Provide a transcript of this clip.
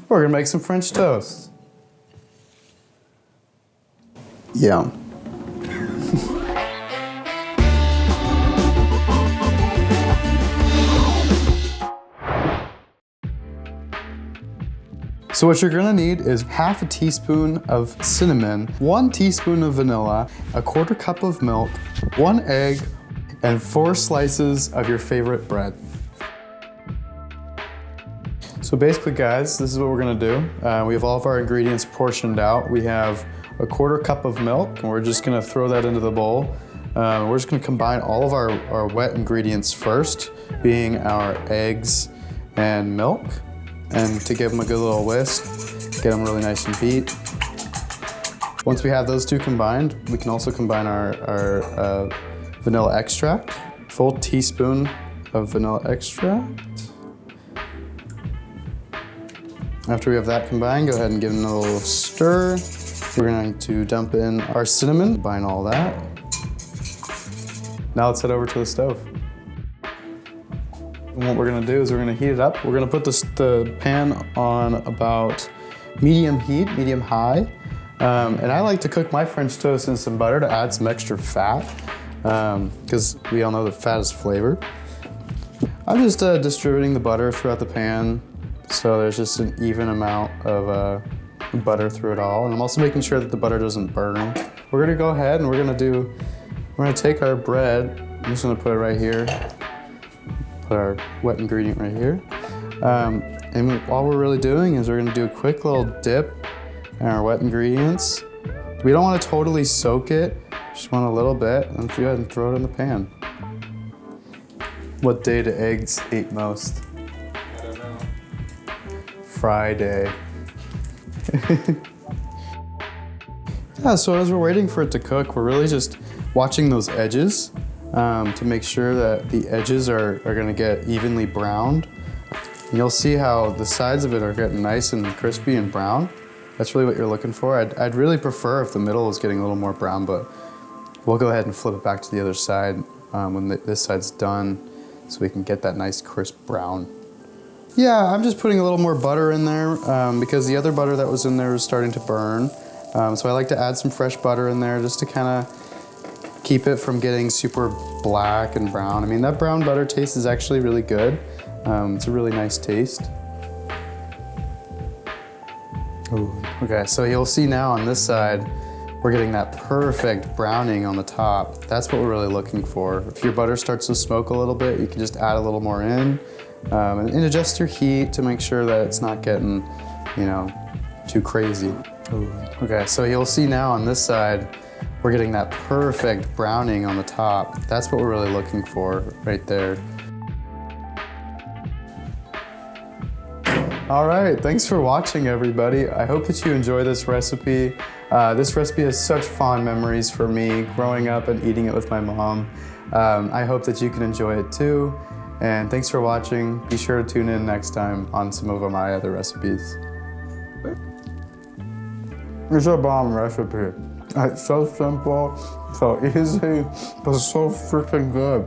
We're gonna make some French toast. Yum. So what you're gonna need is half a teaspoon of cinnamon, 1 teaspoon of vanilla, a 1/4 cup of milk, 1 egg, and 4 slices of your favorite bread. So basically guys, this is what we're gonna do. We have all of our ingredients portioned out. We have a 1/4 cup of milk, and we're just gonna throw that into the bowl. We're just gonna combine all of our wet ingredients first, being our eggs and milk. And to give them a good little whisk, get them really nice and beat. Once we have those two combined, we can also combine our vanilla extract. Full teaspoon of vanilla extract. After we have that combined, go ahead and give it a little stir. We're going to dump in our cinnamon, combine all that. Now let's head over to the stove. And what we're gonna do is we're gonna heat it up. We're gonna put the pan on about medium heat, medium high. And I like to cook my French toast in some butter to add some extra fat, because we all know that fat is flavor. I'm just distributing the butter throughout the pan, so there's just an even amount of butter through it all. And I'm also making sure that the butter doesn't burn. We're gonna go ahead and we're gonna take our bread. I'm just gonna put it right here. Put our wet ingredient right here. And all we're really doing is we're gonna do a quick little dip in our wet ingredients. We don't want to totally soak it, just want a little bit, and go ahead and throw it in the pan. What day do eggs hate most? I don't know. Friday. Yeah, so as we're waiting for it to cook, we're really just watching those edges. To make sure that the edges are gonna get evenly browned. And you'll see how the sides of it are getting nice and crispy and brown. That's really what you're looking for. I'd really prefer if the middle was getting a little more brown, but we'll go ahead and flip it back to the other side when this side's done, so we can get that nice crisp brown. Yeah, I'm just putting a little more butter in there because the other butter that was in there was starting to burn. So I like to add some fresh butter in there just to kind of keep it from getting super black and brown. I mean, that brown butter taste is actually really good. It's a really nice taste. Ooh. Okay, so you'll see now on this side, we're getting that perfect browning on the top. That's what we're really looking for. If your butter starts to smoke a little bit, you can just add a little more in and adjust your heat to make sure that it's not getting, too crazy. Ooh. Okay, so you'll see now on this side, we're getting that perfect browning on the top. That's what we're really looking for right there. All right, thanks for watching everybody. I hope that you enjoy this recipe. This recipe has such fond memories for me growing up and eating it with my mom. I hope that you can enjoy it too. And thanks for watching. Be sure to tune in next time on some of my other recipes. It's a bomb recipe. It's so simple, so easy, but so freaking good.